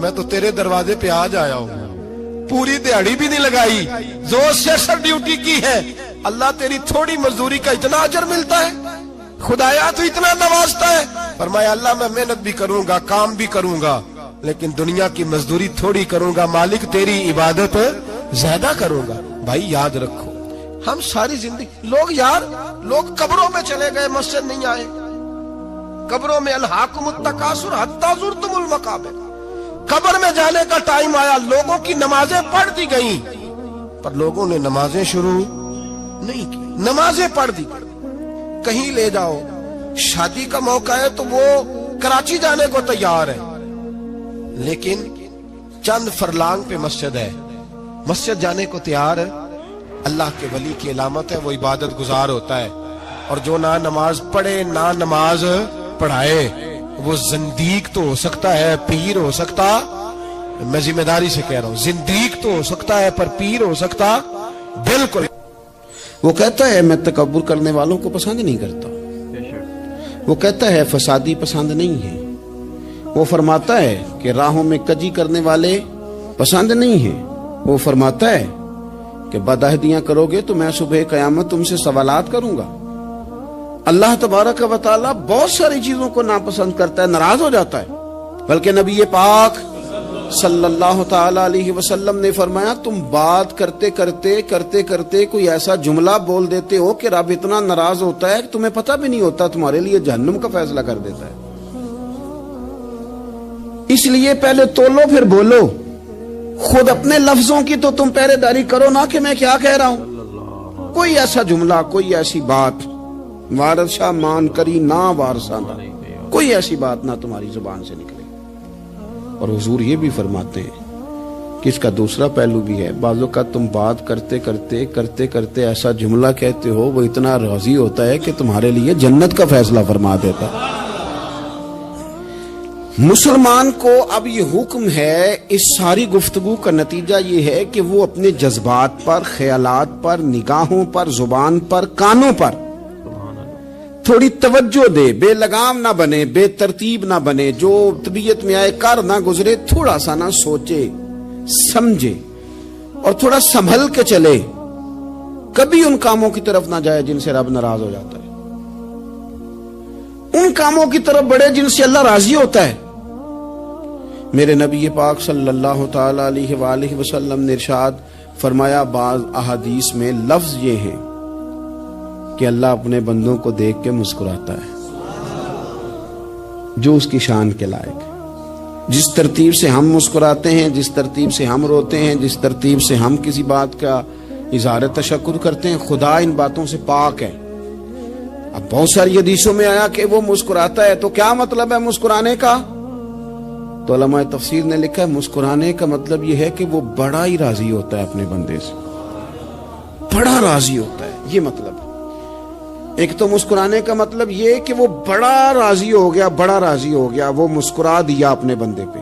میں تو تیرے دروازے پہ آج آیا ہوں, پوری دیہڑی بھی نہیں لگائی, زور سے سر ڈیوٹی کی ہے, اللہ تیری تھوڑی مزدوری کا اتنا اجر ملتا ہے, خدایا تو اتنا نوازتا ہے. فرمایا اللہ میں محنت بھی کروں گا, کام بھی کروں گا, لیکن دنیا کی مزدوری تھوڑی کروں گا, مالک تیری عبادت زیادہ کروں گا. بھائی یاد رکھو, ہم ساری زندگی لوگ قبروں میں چلے گئے, مسجد نہیں آئے, قبروں میں الہاکم التکاثر حتی زرتم المقابر, قبر میں جانے کا ٹائم آیا, لوگوں کی نمازیں پڑھ دی گئیں پر لوگوں نے نمازیں شروع نہیں کی, نمازیں پڑھ دی. کہیں لے جاؤ, شادی کا موقع ہے تو وہ کراچی جانے کو تیار ہے, لیکن چند فرلانگ پہ مسجد ہے, مسجد جانے کو تیار ہے. اللہ کے ولی کی علامت ہے, وہ عبادت گزار ہوتا ہے. اور جو نہ نماز پڑھے نہ نماز پڑھائے وہ زندیق تو ہو سکتا ہے, پیر ہو سکتا, میں ذمہ داری سے کہہ رہا ہوں, زندیق تو ہو سکتا ہے پر پیر ہو سکتا بالکل. وہ کہتا ہے میں تکبر کرنے والوں کو پسند نہیں کرتا, وہ کہتا ہے فسادی پسند نہیں ہے, وہ فرماتا ہے کہ راہوں میں کجی کرنے والے پسند نہیں ہیں, وہ فرماتا ہے کہ بدعہدیاں کرو گے تو میں صبح قیامت تم سے سوالات کروں گا. اللہ تبارک و تعالیٰ بہت ساری چیزوں کو ناپسند کرتا ہے, ناراض ہو جاتا ہے. بلکہ نبی پاک صلی اللہ تعالی علیہ وسلم نے فرمایا تم بات کرتے کرتے کوئی ایسا جملہ بول دیتے ہو کہ رب اتنا ناراض ہوتا ہے کہ تمہیں پتہ بھی نہیں ہوتا, تمہارے لیے جہنم کا فیصلہ کر دیتا ہے. اس لیے پہلے تولو پھر بولو, خود اپنے لفظوں کی تو تم پہرے داری کرو نا کہ میں کیا کہہ رہا ہوں. کوئی ایسا جملہ, کوئی ایسی بات وارث شاہ مان کری نہ وارثاں دا, کوئی ایسی بات نہ تمہاری زبان سے نکلے. اور حضور یہ بھی فرماتے ہیں کہ اس کا دوسرا پہلو بھی ہے, بعض اوقات تم بات کرتے ایسا جملہ کہتے ہو وہ اتنا راضی ہوتا ہے کہ تمہارے لیے جنت کا فیصلہ فرما دیتا ہے. مسلمان کو اب یہ حکم ہے, اس ساری گفتگو کا نتیجہ یہ ہے کہ وہ اپنے جذبات پر, خیالات پر, نگاہوں پر, زبان پر, کانوں پر تھوڑی توجہ دے, بے لگام نہ بنے, بے ترتیب نہ بنے, جو طبیعت میں آئے کر نہ گزرے, تھوڑا سا نہ سوچے سمجھے اور تھوڑا سنبھل کے چلے. کبھی ان کاموں کی طرف نہ جائے جن سے رب ناراض ہو جاتا ہے, ان کاموں کی طرف بڑھے جن سے اللہ راضی ہوتا ہے. میرے نبی پاک صلی اللہ تعالی علیہ وآلہ وسلم نے ارشاد فرمایا, بعض احادیث میں لفظ یہ ہیں کہ اللہ اپنے بندوں کو دیکھ کے مسکراتا ہے جو اس کی شان کے لائق ہے. جس ترتیب سے ہم مسکراتے ہیں, جس ترتیب سے ہم روتے ہیں, جس ترتیب سے ہم کسی بات کا اظہار تشکر کرتے ہیں, خدا ان باتوں سے پاک ہے. اب بہت ساری حدیثوں میں آیا کہ وہ مسکراتا ہے, تو کیا مطلب ہے مسکرانے کا؟ تو علماء تفسیر نے لکھا ہے مسکرانے کا مطلب یہ ہے کہ وہ بڑا ہی راضی ہوتا ہے اپنے بندے سے, بڑا راضی ہوتا ہے, یہ مطلب ہے. ایک تو مسکرانے کا مطلب یہ کہ وہ بڑا راضی ہو گیا, وہ مسکرا دیا اپنے بندے پہ.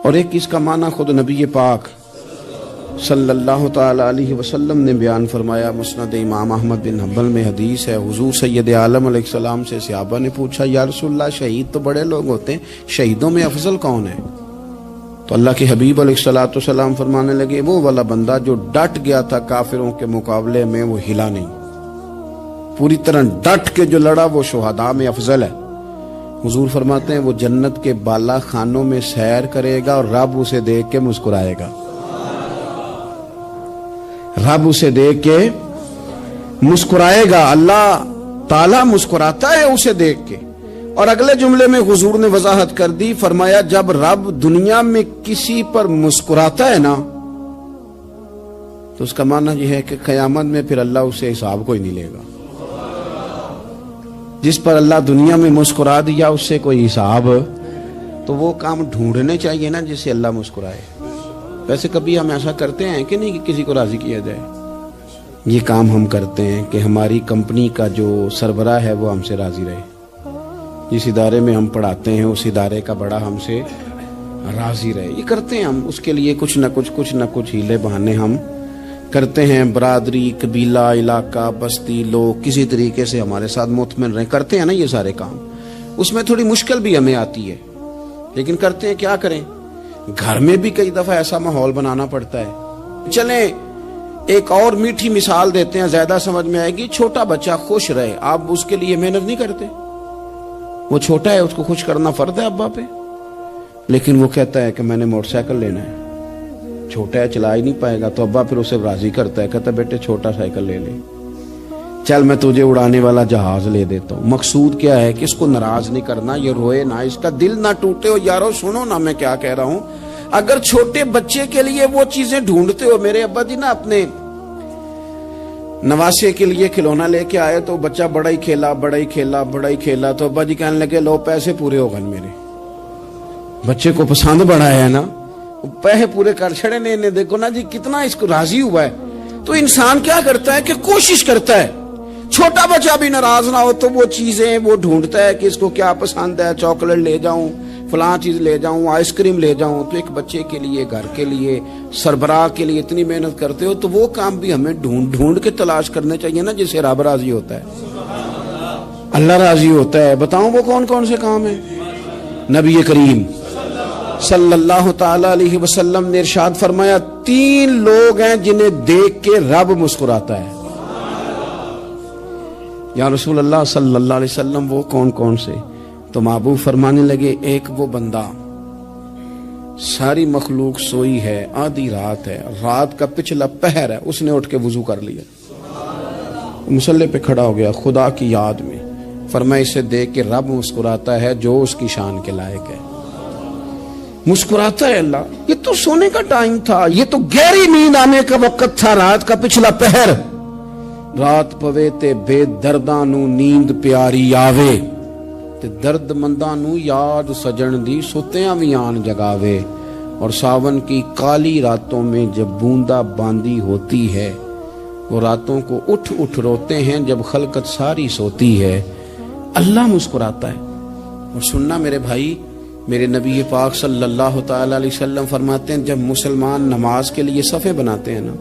اور ایک اس کا معنی خود نبی پاک صلی اللہ تعالی علیہ وسلم نے بیان فرمایا. مسند امام احمد بن حنبل میں حدیث ہے, حضور سید عالم علیہ السلام سے صحابہ نے پوچھا یا رسول اللہ شہید تو بڑے لوگ ہوتے ہیں, شہیدوں میں افضل کون ہے؟ تو اللہ کے حبیب علیہ السلام فرمانے لگے وہ والا بندہ جو ڈٹ گیا تھا کافروں کے مقابلے میں, وہ ہلا نہیں, پوری طرح ڈٹ کے جو لڑا وہ شہداء میں افضل ہے. حضور فرماتے ہیں وہ جنت کے بالا خانوں میں سیر کرے گا اور رب اسے دیکھ کے مسکرائے گا, رب اسے دیکھ کے مسکرائے گا. اللہ تعالیٰ مسکراتا ہے اسے دیکھ کے. اور اگلے جملے میں حضور نے وضاحت کر دی, فرمایا جب رب دنیا میں کسی پر مسکراتا ہے نا تو اس کا معنی یہ ہے کہ قیامت میں پھر اللہ اسے حساب کوئی نہیں لے گا. جس پر اللہ دنیا میں مسکرا دیا اس سے کوئی حساب, تو وہ کام ڈھونڈنے چاہیے نا جس سے اللہ مسکرائے. ویسے کبھی ہم ایسا کرتے ہیں کہ نہیں کہ کسی کو راضی کیا جائے؟ یہ کام ہم کرتے ہیں کہ ہماری کمپنی کا جو سربراہ ہے وہ ہم سے راضی رہے, جس ادارے میں ہم پڑھاتے ہیں اس ادارے کا بڑا ہم سے راضی رہے. یہ کرتے ہیں ہم, اس کے لیے کچھ نہ کچھ ہیلے بہانے ہم کرتے ہیں. برادری, قبیلہ, علاقہ, بستی, لوگ کسی طریقے سے ہمارے ساتھ مطمئن رہیں, کرتے ہیں نا یہ سارے کام. اس میں تھوڑی مشکل بھی ہمیں آتی ہے لیکن کرتے ہیں. کیا کریں, گھر میں بھی کئی دفعہ ایسا ماحول بنانا پڑتا ہے. چلیں ایک اور میٹھی مثال دیتے ہیں, زیادہ سمجھ میں آئے گی. چھوٹا بچہ خوش رہے, آپ اس کے لیے محنت نہیں کرتے. وہ چھوٹا ہے, اس کو خوش کرنا فرض ہے ابا پہ, لیکن وہ کہتا ہے کہ میں نے موٹر سائیکل لینا ہے. چھوٹا ہے, چلا ہی نہیں پائے گا, تو ابا پھر اسے راضی کرتا ہے, کہتا ہے بیٹے چھوٹا سائیکل لے لے, چل میں تجھے اڑانے والا جہاز لے دیتا ہوں. مقصود کیا ہے کہ اس کو ناراض نہیں کرنا, یہ روئے نہ, اس کا دل نہ ٹوٹے. ہو یارو سنو نا میں کیا کہہ رہا ہوں. اگر چھوٹے بچے کے لیے وہ چیزیں ڈھونڈتے ہو, میرے ابا جی نا اپنے نواسے کے لیے کھلونا لے کے آئے, تو بچہ بڑا ہی کھیلا, تو ابا جی کہنے لگے لو پیسے پورے ہو گئے میرے. بچے کو پسند بڑا ہے نا, پیسے پورے کر چھڑے نے, دیکھو نا جی کتنا اس کو راضی ہوا ہے. تو انسان کیا کرتا ہے کہ کوشش کرتا ہے, چھوٹا بچہ بھی ناراض نہ ہو تو وہ چیزیں وہ ڈھونڈتا ہے کہ اس کو کیا پسند ہے, چاکلیٹ لے جاؤں, فلاں چیز لے جاؤں, آئس کریم لے جاؤں. تو ایک بچے کے لیے, گھر کے لیے, سربراہ کے لیے اتنی محنت کرتے ہو, تو وہ کام بھی ہمیں ڈھونڈ کے تلاش کرنے چاہیے نا, جس سے رب راضی ہوتا ہے, اللہ راضی ہوتا ہے. بتاؤں وہ کون کون سے کام ہیں. نبی کریم صلی اللہ تعالی علیہ وسلم نے ارشاد فرمایا 3 لوگ ہیں جنہیں دیکھ کے رب مسکراتا ہے. یا رسول اللہ صلی اللہ علیہ وسلم وہ کون کون سے؟ تو محبوب فرمانے لگے, ایک وہ بندہ ساری مخلوق سوئی ہے, آدھی رات ہے, رات کا پچھلا پہر ہے, اس نے اٹھ کے وضو کر لیا, مصلی پہ کھڑا ہو گیا خدا کی یاد میں. فرمایا اسے دیکھ کے رب مسکراتا ہے جو اس کی شان کے لائق ہے. مسکراتا ہے اللہ. یہ تو سونے کا ٹائم تھا, یہ تو گہری نیند آنے کا وقت تھا, رات کا پچھلا پہر. رات پوے تے بے درداں نو نیند پیاری آوے, تے درد منداں نو یاد سجن دی ستیاں وی آن جگاوے. اور ساون کی کالی راتوں میں جب بوندا باندی ہوتی ہے, وہ راتوں کو اٹھ اٹھ روتے ہیں جب خلقت ساری سوتی ہے. اللہ مسکراتا ہے. اور سننا میرے بھائی, میرے نبی پاک صلی اللہ تعالی علیہ وسلم فرماتے ہیں جب مسلمان نماز کے لیے صفیں بناتے ہیں نا,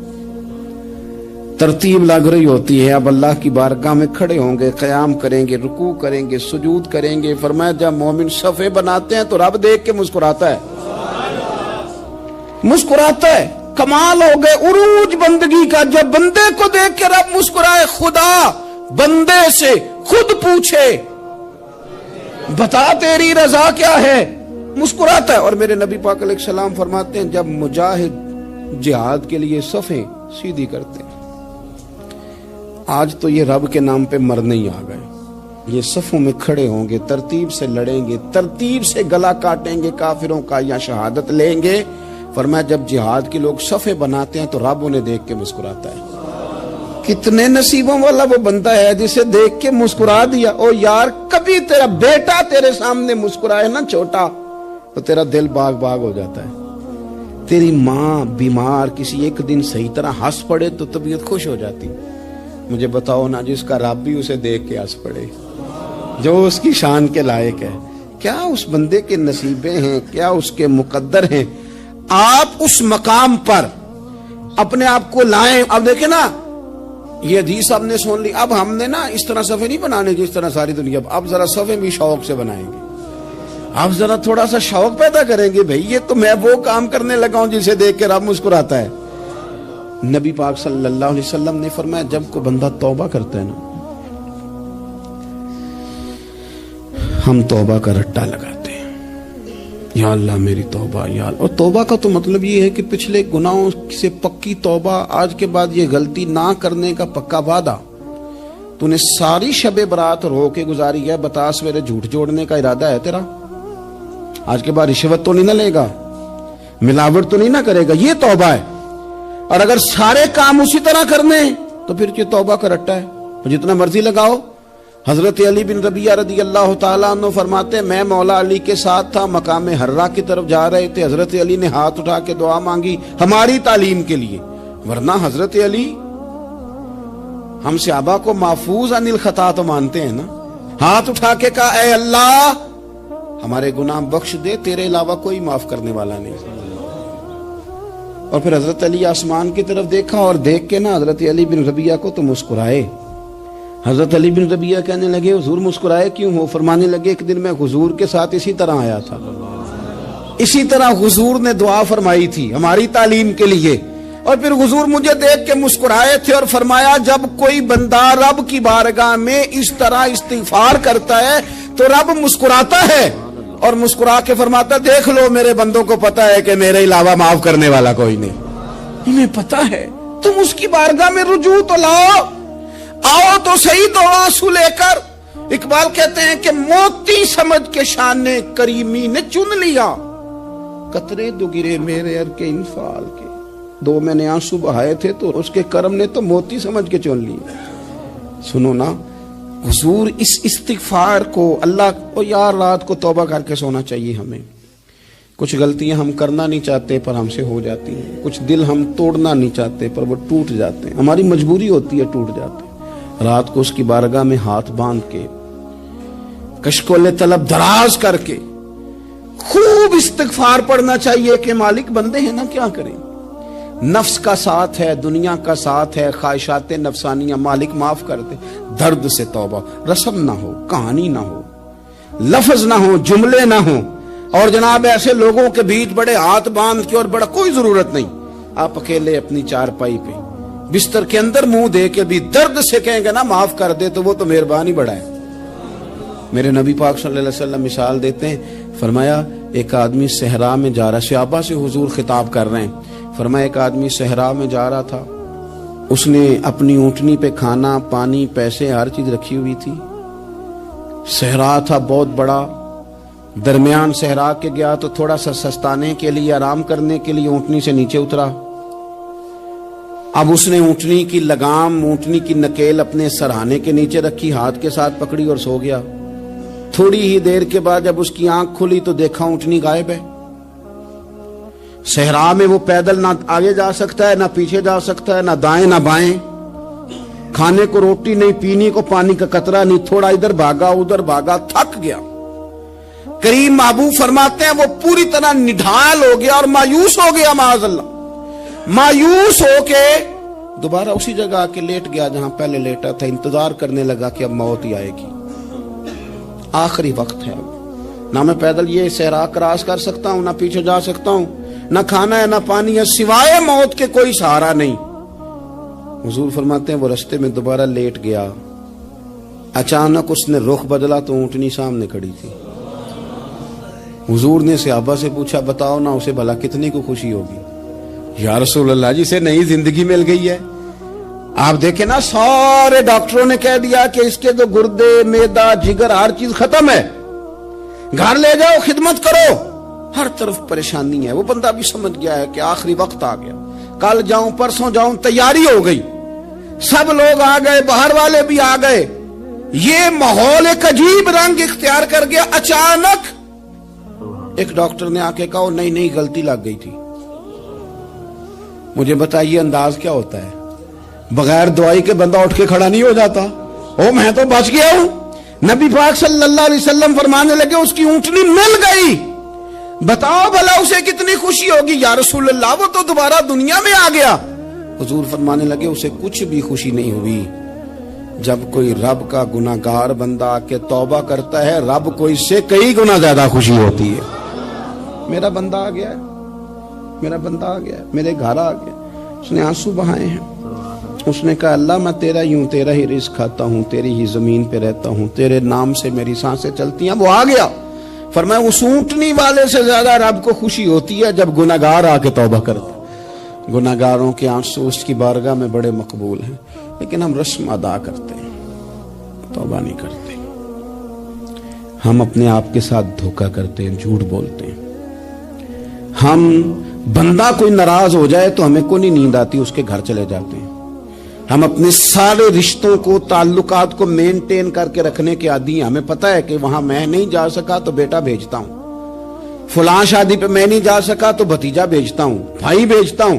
ترتیب لگ رہی ہوتی ہے, اب اللہ کی بارگاہ میں کھڑے ہوں گے, قیام کریں گے, رکوع کریں گے, سجود کریں گے. فرمایا جب مومن صفیں بناتے ہیں تو رب دیکھ کے مسکراتا ہے, مسکراتا ہے. کمال ہو گئے عروج بندگی کا, جب بندے کو دیکھ کے رب مسکرائے. خدا بندے سے خود پوچھے بتا تیری رضا کیا ہے, مسکراتا ہے. اور میرے نبی پاک علیہ السلام فرماتے ہیں جب مجاہد جہاد کے لیے صفیں سیدھی کرتے ہیں. آج تو یہ رب کے نام پہ مرنے ہی آ گئے. یہ صفوں میں کھڑے ہوں گے, ترتیب سے لڑیں گے, ترتیب سے گلا کاٹیں گے کافروں کا یا شہادت لیں گے. فرمایا جب جہاد کے لوگ صفیں بناتے ہیں تو رب انہیں دیکھ کے مسکراتا ہے. کتنے نصیبوں والا وہ بندہ ہے جسے دیکھ کے مسکرا دیا. او یار کبھی تیرا بیٹا تیرے سامنے مسکرائے نا چھوٹا, تو تیرا دل باغ باغ ہو جاتا ہے. تیری ماں بیمار کسی ایک دن صحیح طرح ہنس پڑے تو طبیعت خوش ہو جاتی. مجھے بتاؤ نا جس کا رب بھی اسے دیکھ کے ہنس پڑے, جو اس کی شان کے لائق ہے, کیا اس بندے کے نصیبیں ہیں, کیا اس کے مقدر ہیں. آپ اس مقام پر اپنے آپ کو لائیں. اب دیکھیں نا یہ حدیث آپ نے سن لی, اب ہم نے نا اس طرح صفحے نہیں بنانے جس طرح ساری دنیا, اب ذرا صفحے بھی شوق سے بنائیں گے. آپ ذرا تھوڑا سا شوق پیدا کریں گے, بھئی یہ تو میں وہ کام کرنے لگا ہوں جسے دیکھ کے رب مسکراتا ہے. نبی پاک صلی اللہ علیہ وسلم نے فرمایا جب کوئی بندہ توبہ کرتا ہے نا, ہم توبہ کا رٹا لگاتے ہیں, یا اللہ میری توبہ, یا اللہ. اور توبہ کا تو مطلب یہ ہے کہ پچھلے گناہوں سے پکی توبہ, آج کے بعد یہ غلطی نہ کرنے کا پکا وعدہ. تو نے ساری شب برات رو کے گزاری ہے, بتا سویرے جھوٹ جوڑنے کا ارادہ ہے تیرا, آج کے بعد رشوت تو نہیں نہ لے گا, ملاوٹ تو نہیں نہ کرے گا, یہ توبہ ہے. اور اگر سارے کام اسی طرح کرنے تو پھر یہ توبہ کا رٹا ہے, جتنا مرضی لگاؤ. حضرت علی بن ربیعہ رضی اللہ تعالیٰ عنہ فرماتے میں مولا علی کے ساتھ تھا, مقام حرہ کی طرف جا رہے تھے. حضرت علی نے ہاتھ اٹھا کے دعا مانگی ہماری تعلیم کے لیے, ورنہ حضرت علی ہم صحابہ کو محفوظ عن الخطا تو مانتے ہیں نا. ہاتھ اٹھا کے کہا اے اللہ ہمارے گناہ بخش دے, تیرے علاوہ کوئی معاف کرنے والا نہیں. اور پھر حضرت علی آسمان کی طرف دیکھا, اور دیکھ کے نا حضرت علی بن ربیعہ کو تو مسکرائے. حضرت علی بن ربیعہ کہنے لگے حضور مسکرائے کیوں ہو؟ فرمانے لگے ایک دن میں حضور کے ساتھ اسی طرح آیا تھا, اسی طرح حضور نے دعا فرمائی تھی ہماری تعلیم کے لیے، اور پھر حضور مجھے دیکھ کے مسکرائے تھے اور فرمایا جب کوئی بندہ رب کی بارگاہ میں اس طرح استغفار کرتا ہے تو رب مسکراتا ہے اور مسکرا کے فرماتا دیکھ لو میرے بندوں کو پتا ہے کہ میرے علاوہ معاف کرنے والا کوئی نہیں، انہیں پتا ہے، تم اس کی بارگاہ میں رجوع تو لاؤ، آؤ تو صحیح دو آنسو لے کر۔ اقبال کہتے ہیں کہ موتی سمجھ کے شان کریمی نے چن لیا، قطرے دو گرے میرے ار کے انفال کے، دو میں نے آنسو بہائے تھے تو اس کے کرم نے تو موتی سمجھ کے چن لی۔ سنو نا حضور اس استغفار کو اللہ کو یار رات کو توبہ کر کے سونا چاہیے ہمیں۔ کچھ غلطیاں ہم کرنا نہیں چاہتے پر ہم سے ہو جاتی ہیں، کچھ دل ہم توڑنا نہیں چاہتے پر وہ ٹوٹ جاتے ہیں، ہماری مجبوری ہوتی ہے ٹوٹ جاتے ہیں۔ رات کو اس کی بارگاہ میں ہاتھ باندھ کے کشکول طلب دراز کر کے خوب استغفار پڑھنا چاہیے کہ مالک بندے ہیں نا کیا کریں، نفس کا ساتھ ہے، دنیا کا ساتھ ہے، خواہشات نفسانیہ، مالک معاف کر دے، درد سے توبہ، رسم نہ ہو، کہانی نہ ہو، لفظ نہ ہو، جملے نہ ہو، اور جناب ایسے لوگوں کے بیچ بڑے ہاتھ باندھ کے اور بڑا کوئی ضرورت نہیں، آپ اکیلے اپنی چارپائی پہ بستر کے اندر منہ دے کے بھی درد سے کہیں گے نا معاف کر دے تو وہ تو مہربانی بڑا ہے۔ میرے نبی پاک صلی اللہ علیہ وسلم مثال دیتے ہیں، فرمایا ایک آدمی صحرا میں جا رہا، صحابہ سے حضور خطاب کر رہے ہیں، فرمایا ایک آدمی صحرا میں جا رہا تھا، اس نے اپنی اونٹنی پہ کھانا پانی پیسے ہر چیز رکھی ہوئی تھی، صحرا تھا بہت بڑا، درمیان صحرا کے گیا تو تھوڑا سا سستانے کے لیے آرام کرنے کے لیے اونٹنی سے نیچے اترا، اب اس نے اونٹنی کی لگام اونٹنی کی نکیل اپنے سرہانے کے نیچے رکھی، ہاتھ کے ساتھ پکڑی اور سو گیا۔ تھوڑی ہی دیر کے بعد جب اس کی آنکھ کھلی تو دیکھا اونٹنی غائب ہے۔ صحرا میں وہ پیدل نہ آگے جا سکتا ہے نہ پیچھے جا سکتا ہے، نہ دائیں نہ بائیں، کھانے کو روٹی نہیں، پینے کو پانی کا قطرہ نہیں، تھوڑا ادھر بھاگا ادھر بھاگا، تھک گیا۔ کریم محبوب فرماتے ہیں وہ پوری طرح نڈھال ہو گیا اور مایوس ہو گیا، معاذ اللہ، مایوس ہو کے دوبارہ اسی جگہ آ کے لیٹ گیا جہاں پہلے لیٹا تھا، انتظار کرنے لگا کہ اب موت ہی آئے گی، آخری وقت ہے، اب نہ میں پیدل یہ صحرا کراس کر سکتا ہوں، نہ پیچھے جا سکتا ہوں، نہ کھانا ہے نہ پانی ہے، سوائے موت کے کوئی سہارا نہیں۔ حضور فرماتے ہیں وہ رستے میں دوبارہ لیٹ گیا، اچانک اس نے رخ بدلا تو اونٹنی سامنے کھڑی تھی۔ حضور نے صحابہ سے پوچھا بتاؤ نا اسے بھلا کتنے کو خوشی ہوگی؟ یا رسول اللہ جسے نئی زندگی مل گئی ہے۔ آپ دیکھیں نا سارے ڈاکٹروں نے کہہ دیا کہ اس کے تو گردے معدہ جگر ہر چیز ختم ہے، گھر لے جاؤ خدمت کرو، ہر طرف پریشانی ہے۔ وہ بندہ بھی سمجھ گیا ہے کہ آخری وقت آ گیا، کل جاؤں پرسوں جاؤں، تیاری ہو گئی، سب لوگ آ گئے، باہر والے بھی آ گئے، یہ ماحول ایک عجیب رنگ اختیار کر گیا۔ اچانک ایک ڈاکٹر نے آ کے کہا نہیں نہیں غلطی لگ گئی تھی۔ مجھے بتائیے انداز کیا ہوتا ہے؟ بغیر دوائی کے بندہ اٹھ کے کھڑا نہیں ہو جاتا، او میں تو بچ گیا ہوں۔ نبی پاک صلی اللہ علیہ وسلم فرمانے لگے اس کی اونٹنی مل گئی، بتاؤ بھلا اسے کتنی خوشی ہوگی؟ یا رسول اللہ وہ تو دوبارہ دنیا میں آ گیا۔ حضور فرمانے لگے اسے کچھ بھی خوشی نہیں ہوئی۔ جب کوئی رب کا گناہگار بندہ آ کے توبہ کرتا ہے، رب کو اس سے کئی گنا زیادہ خوشی ہوتی ہے۔ میرا بندہ آ گیا ہے، میرا بندہ آ گیا ہے، میرے گھر آ گیا، اس نے آنسو بہائے ہیں، اس نے کہا اللہ میں تیرا ہی ہوں، تیرا ہی رزق کھاتا ہوں، تیری ہی زمین پہ رہتا ہوں، تیرے نام سے میری سانسیں چلتی ہیں۔ وہ آ گیا، فرمایا اس اونٹنی والے سے زیادہ رب کو خوشی ہوتی ہے جب گناہگار آ کے توبہ کرتا۔ گناہگاروں کے آنسو اس کی بارگاہ میں بڑے مقبول ہیں، لیکن ہم رسم ادا کرتے ہیں، توبہ نہیں کرتے، ہم اپنے آپ کے ساتھ دھوکہ کرتے ہیں، جھوٹ بولتے ہیں۔ ہم بندہ کوئی ناراض ہو جائے تو ہمیں کو نہیں نیند آتی، اس کے گھر چلے جاتے ہیں۔ ہم اپنے سارے رشتوں کو تعلقات کو مینٹین کر کے رکھنے کے عادی ہیں، ہمیں پتہ ہے کہ وہاں میں نہیں جا سکا تو بیٹا بھیجتا ہوں، فلاں شادی پہ میں نہیں جا سکا تو بھتیجا بھیجتا ہوں، بھائی بھیجتا ہوں،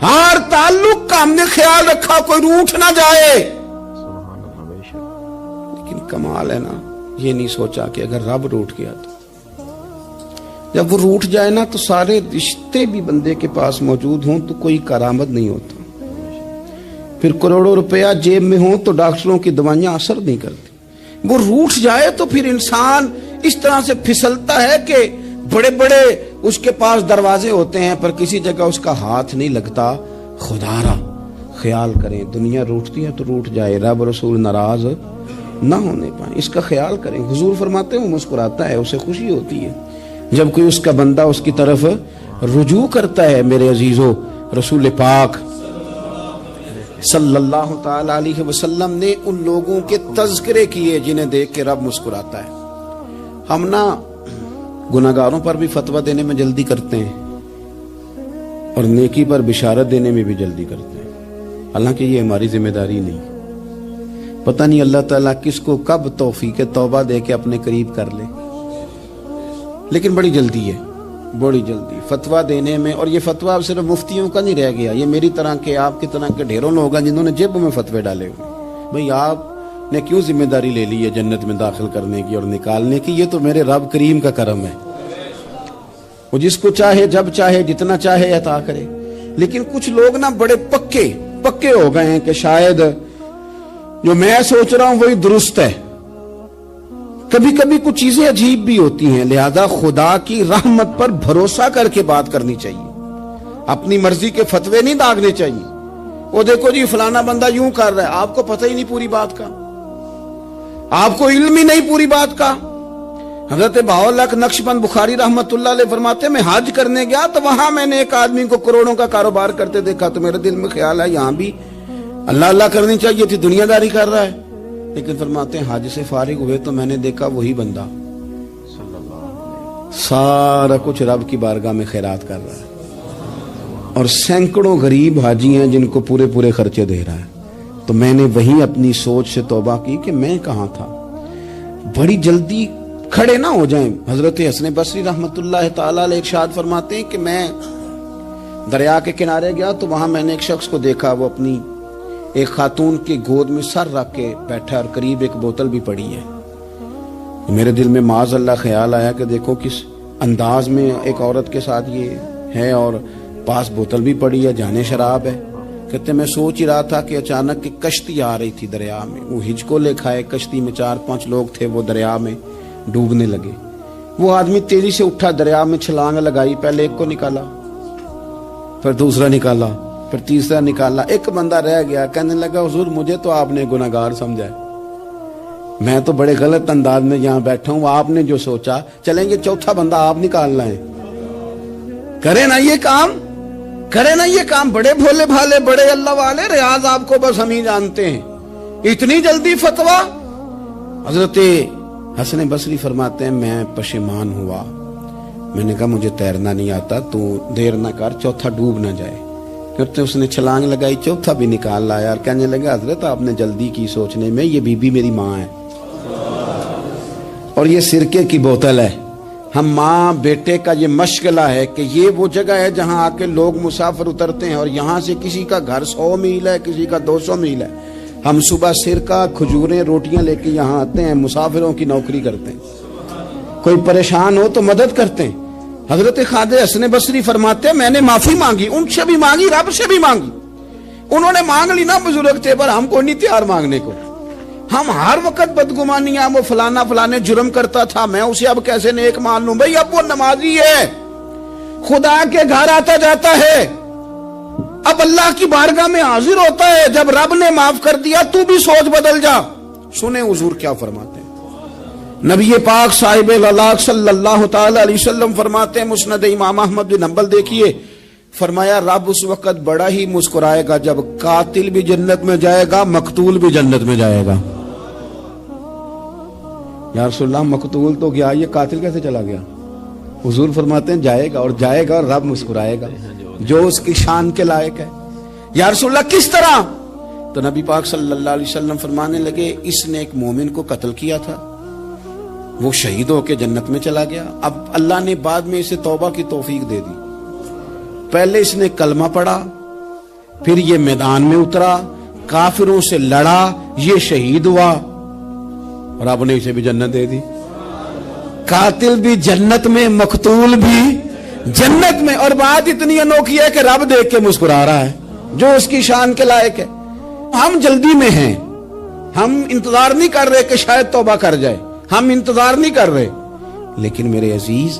ہر تعلق کا ہم نے خیال رکھا کوئی روٹھ نہ جائے۔ لیکن کمال ہے نا، یہ نہیں سوچا کہ اگر رب روٹھ گیا تو جب وہ روٹھ جائے نا تو سارے رشتے بھی بندے کے پاس موجود ہوں تو کوئی کرامت نہیں ہوتا، پھر کروڑوں روپیہ جیب میں ہوں تو ڈاکٹروں کی دوائیاں اثر نہیں کرتی۔ وہ روٹھ جائے تو پھر انسان اس طرح سے پھسلتا ہے کہ بڑے بڑے اس کے پاس دروازے ہوتے ہیں پر کسی جگہ اس کا ہاتھ نہیں لگتا. خدا را خیال کریں, دنیا روٹتی ہے تو روٹ جائے, رب رسول ناراض نہ ہونے پائیں, اس کا خیال کریں. حضور فرماتے ہیں وہ مسکراتا ہے, اسے خوشی ہوتی ہے جب کوئی اس کا بندہ اس کی طرف رجوع کرتا ہے. میرے عزیزو, رسول پاک صلی اللہ تعالی علیہ وسلم نے ان لوگوں کے تذکرے کیے جنہیں دیکھ کے رب مسکراتا ہے. ہم نا گناہگاروں پر بھی فتویٰ دینے میں جلدی کرتے ہیں اور نیکی پر بشارت دینے میں بھی جلدی کرتے ہیں, حالانکہ یہ ہماری ذمہ داری نہیں. پتہ نہیں اللہ تعالیٰ کس کو کب توفیق توبہ دے کے اپنے قریب کر لے, لیکن بڑی جلدی ہے, بڑی جلدی فتویٰ دینے میں. اور یہ فتویٰ صرف مفتیوں کا نہیں رہ گیا, یہ میری طرح کے آپ کی طرح کے ڈھیروں لوگ ہیں جنہوں نے جیب میں فتوے ڈالے ہوئے. بھئی آپ نے کیوں ذمہ داری لے لی ہے جنت میں داخل کرنے کی اور نکالنے کی؟ یہ تو میرے رب کریم کا کرم ہے, وہ جس کو چاہے جب چاہے جتنا چاہے عطا کرے. لیکن کچھ لوگ نا بڑے پکے ہو گئے ہیں کہ شاید جو میں سوچ رہا ہوں وہی درست ہے. کبھی کبھی کچھ چیزیں عجیب بھی ہوتی ہیں, لہذا خدا کی رحمت پر بھروسہ کر کے بات کرنی چاہیے, اپنی مرضی کے فتوے نہیں داغنے چاہیے. وہ دیکھو جی فلانا بندہ یوں کر رہا ہے, آپ کو پتہ ہی نہیں پوری بات کا, آپ کو علم ہی نہیں پوری بات کا. حضرت بہاءاللہ نقشبند بخاری رحمت اللہ علیہ فرماتے ہیں میں حج کرنے گیا تو وہاں میں نے ایک آدمی کو کروڑوں کا کاروبار کرتے دیکھا, تو میرے دل میں خیال ہے یہاں بھی اللہ اللہ کرنی چاہیے تھی, دنیا داری کر رہا ہے. لیکن فرماتے ہیں حج سے فارغ ہوئے تو میں نے دیکھا وہی بندہ سارا کچھ رب کی بارگاہ میں خیرات کر رہا ہے, اور سینکڑوں غریب حاجی ہیں جن کو پورے پورے خرچے دے رہا ہے. تو میں نے وہیں اپنی سوچ سے توبہ کی کہ میں کہاں تھا. بڑی جلدی کھڑے نہ ہو جائیں. حضرت حسن بصری رحمت اللہ تعالی علیہ ارشاد فرماتے ہیں کہ میں دریا کے کنارے گیا تو وہاں میں نے ایک شخص کو دیکھا, وہ اپنی ایک خاتون کی گود میں سر رکھ کے بیٹھا اور قریب ایک بوتل بھی پڑی ہے. میرے دل میں معاذ اللہ خیال آیا کہ دیکھو کس انداز میں ایک عورت کے ساتھ یہ ہے اور پاس بوتل بھی پڑی ہے, جانے شراب ہے. کہتے میں سوچ ہی رہا تھا کہ اچانک کی کشتی آ رہی تھی دریا میں, وہ ہچکو لے کھائے, کشتی میں 4-5 لوگ تھے, وہ دریا میں ڈوبنے لگے. وہ آدمی تیزی سے اٹھا, دریا میں چھلانگ لگائی, پہلے ایک کو نکالا, پھر دوسرا نکالا, پھر تیسرا نکالا. ایک بندہ رہ گیا, کہنے لگا حضور مجھے تو آپ نے گناہگار سمجھا ہے, میں تو بڑے غلط انداز میں یہاں بیٹھا ہوں, آپ نے جو سوچا چلیں گے چوتھا بندہ آپ نکالنا ہے, کرے نا یہ کام, کرے نا یہ کام. بڑے بھولے بھالے بڑے اللہ والے, ریاض آپ کو بس ہم ہی جانتے ہیں, اتنی جلدی فتویٰ. حضرت حسن بصری فرماتے ہیں میں پشیمان ہوا, میں نے کہا مجھے تیرنا نہیں آتا, تو دیر نہ کر, چوتھا ڈوب نہ جائے. کرتے اس نے چھلانگ لگائی, چوتھا بھی نکال لایا اور کہنے لگا حضرت آپ نے جلدی کی سوچنے میں, یہ بی بی میری ماں ہے اور یہ سرکے کی بوتل ہے. ہم ماں بیٹے کا یہ مشغلہ ہے کہ یہ وہ جگہ ہے جہاں آ کے لوگ مسافر اترتے ہیں, اور یہاں سے کسی کا گھر 100 میل ہے, کسی کا 200 میل ہے. ہم صبح سرکہ کھجوریں روٹیاں لے کے یہاں آتے ہیں, مسافروں کی نوکری کرتے ہیں, کوئی پریشان ہو تو مدد کرتے ہیں. حضرت خواجہ حسن بصری فرماتے ہیں میں نے معافی مانگی, ان سے بھی مانگی, رب سے بھی مانگی. انہوں نے مانگ لی نا بزرگ تھے, پر ہم کو نہیں تیار مانگنے کو. ہم ہر وقت بدگمانیاں, وہ فلانا فلانے جرم کرتا تھا, میں اسے اب کیسے نیک مان لوں. بھئی اب وہ نمازی ہے, خدا کے گھر آتا جاتا ہے, اب اللہ کی بارگاہ میں حاضر ہوتا ہے. جب رب نے معاف کر دیا تو بھی سوچ بدل جا. سنیں حضور کیا فرماتے ہیں. نبی پاک صاحب الاخلاق صلی اللہ تعالی علیہ وسلم فرماتے ہیں, مسند امام احمد بن حنبل دیکھیے, فرمایا رب اس وقت بڑا ہی مسکرائے گا جب قاتل بھی جنت میں جائے گا, مقتول بھی جنت میں جائے گا. یا رسول اللہ مقتول تو گیا, یہ قاتل کیسے چلا گیا؟ حضور فرماتے ہیں جائے گا, اور جائے گا اور رب مسکرائے گا جو اس کی شان کے لائق ہے. یا رسول اللہ کس طرح؟ تو نبی پاک صلی اللہ علیہ وسلم فرمانے لگے اس نے ایک مومن کو قتل کیا تھا, وہ شہید ہو کے جنت میں چلا گیا. اب اللہ نے بعد میں اسے توبہ کی توفیق دے دی. پہلے اس نے کلمہ پڑھا, پھر یہ میدان میں اترا, کافروں سے لڑا, یہ شہید ہوا, اور آپ نے اسے بھی جنت دے دی. قاتل بھی جنت میں, مقتول بھی جنت میں. اور بات اتنی انوکھی ہے کہ رب دیکھ کے مسکرا رہا ہے جو اس کی شان کے لائق ہے. ہم جلدی میں ہیں, ہم انتظار نہیں کر رہے کہ شاید توبہ کر جائے, ہم انتظار نہیں کر رہے. لیکن میرے عزیز